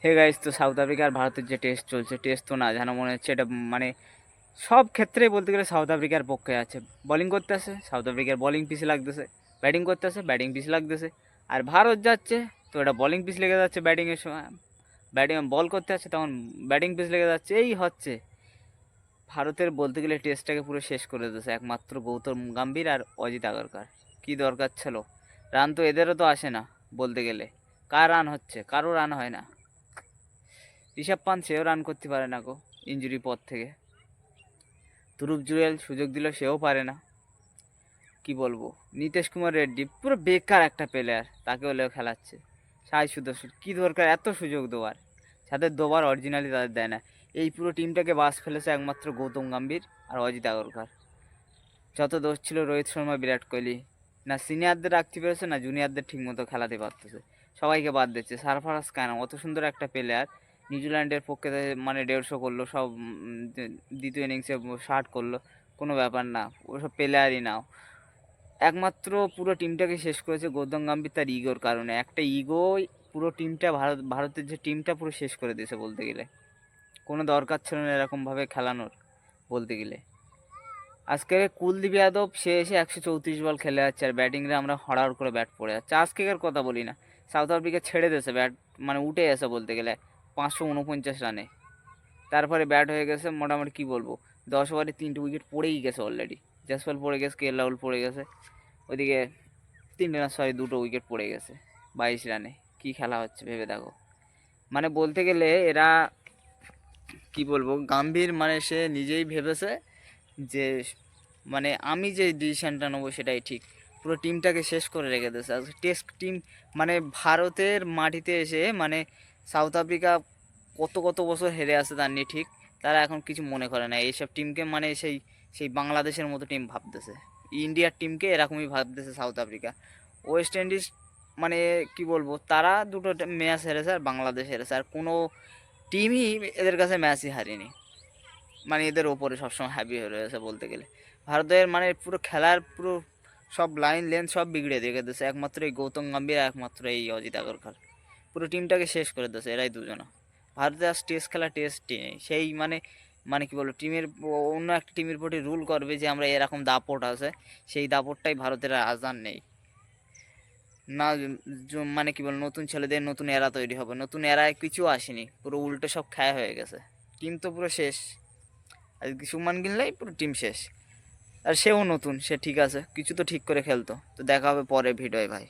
Hey guys, তো south Africa আর ভারতের যে টেস্ট চলছে, টেস্ট তো না যেন মনে হচ্ছে এটা মানে সব ক্ষেত্রেই বলতে গেলে সাউথ আফ্রিকার পক্ষে আছে। বোলিং করতে আসে সাউথ আফ্রিকার বোলিং পিছে লাগতেছে, ব্যাটিং করতে আসে ব্যাটিং পিছে লাগতেছে। আর ভারত যাচ্ছে তো এটা বোলিং পিছ লেগে যাচ্ছে, ব্যাটিংয়ের সময় ব্যাটিং বল করতে আসছে তখন ব্যাটিং পিছ লেগে যাচ্ছে। এই হচ্ছে ভারতের বলতে গেলে টেস্টটাকে পুরো শেষ করে দিয়েছে একমাত্র গৌতম গম্ভীর আর অজিত আগরকার। কী দরকার ছিল, রান তো এদেরও তো আসে না বলতে গেলে। কার রান হচ্ছে? কারো রান হয় না। ঋষভ পান্ত সেও রান করতে পারে না গো, ইঞ্জুরি পর থেকে। ধ্রুব জুয়েল সুযোগ দিল, সেও পারে না। কি বলবো, নীতিশ কুমার রেড্ডি পুরো বেকার একটা প্লেয়ার, তাকে হলেও খেলাচ্ছে। সাই সুদর্শন কী দরকার এত সুযোগ দেওয়ার, যাদের দেওয়ার অরিজিনালি তাদের দেয় না। এই পুরো টিমটাকে বাস ফেলেছে একমাত্র গৌতম গম্ভীর আর অজিত আগরকার। যত দোষ ছিল রোহিত শর্মা, বিরাট কোহলি, না সিনিয়রদের রাখতে পেরেছে না জুনিয়রদের ঠিক মতো খেলাতে পারতেছে। সবাইকে বাদ দিচ্ছে। সারফারাজ কেন, অত সুন্দর একটা প্লেয়ার, নিউজিল্যান্ডের পক্ষে মানে 150 করলো সব, দ্বিতীয় ইনিংসে 60 করলো, কোনো ব্যাপার না, ওসব প্লেয়ারই নাও। একমাত্র পুরো টিমটাকে শেষ করেছে গৌতম গম্ভীর তার ইগোর কারণে। একটা ইগোই পুরো টিমটা, ভারতের যে টিমটা পুরো শেষ করে দিয়েছে বলতে গেলে। কোনো দরকার ছিল না এরকমভাবে খেলানোর বলতে গেলে। আজকে কুলদীপ যাদব সে এসে 134 বল খেলে যাচ্ছে, আর ব্যাটিংয়ে আমরা হড়াহড় করে ব্যাট পড়ে যাচ্ছে। আজকেকার কথা বলি না, সাউথ আফ্রিকা ছেড়ে দিয়েছে ব্যাট, মানে উঠে গেছে বলতে গেলে 549 রানে। তারপরে ব্যাট হয়ে গেছে মোটামুটি, কি বলবো, 10 ওভারে 3টে উইকেট পড়েই গেছে অলরেডি। জসপাল পড়ে গেছে, কে এল রাহুল পড়ে গেছে, ওইদিকে 3টে না সরি 2টো উইকেট পড়ে গেছে 22 রানে। কি খেলা হচ্ছে ভেবে দেখো। মানে বলতে গেলে এরা, কি বলবো, গাম্ভীর মানে সে নিজেই ভেবেছে যে মানে আমি যে ডিসিশনটা নেবো সেটাই ঠিক। পুরো টিমটাকে শেষ করে রেখে দিয়েছে আজকে টেস্ট টিম। মানে ভারতের মাটিতে এসে মানে সাউথ আফ্রিকা কত কত বছর হেরে আসে তার নিয়ে ঠিক, তারা এখন কিছু মনে করে না এইসব টিমকে। মানে সেই সেই বাংলাদেশের মতো টিম ভাবতেছে, ইন্ডিয়ার টিমকে এরকমই ভাবতেছে সাউথ আফ্রিকা। ওয়েস্ট ইন্ডিজ মানে কি বলবো, তারা দুটো ম্যাচ হেরেছে আর বাংলাদেশ হেরেছে, আর কোনো টিমই এদের কাছে ম্যাচই হারিনি। মানে এদের ওপরে সবসময় হ্যাপি হয়ে রয়েছে বলতে গেলে। ভারতের মানে পুরো খেলার পুরো সব লাইন লেন্থ সব বিগড়ে রেখে দিয়েছে একমাত্র এই গৌতম গম্ভীর আর একমাত্র এই অজিত আগরকার। পুরো টিমটাকে শেষ করে দিয়েছে এরাই দুজনা। ভারতে আজ টেস্ট খেলা টেস্টই নেই সেই মানে, মানে কি বলবো, টিমের অন্য একটা টিমের প্রতি রুল করবে যে আমরা এরকম দাপট আছে, সেই দাপটটাই ভারতের আজ আর নেই। না মানে কি বল, নতুন ছেলেদের নতুন এরা তৈরি হবে, নতুন এরায় কিছু আসেনি, পুরো উল্টো সব খায় হয়ে গেছে। টিম তো পুরো শেষ। আজকে শুভমান গিলই পুরো টিম শেষ। আর সেও নতুন, সে ঠিক আছে কিছু তো ঠিক করে খেলতো। তো দেখা হবে পরে ভিডিওয় ভাই।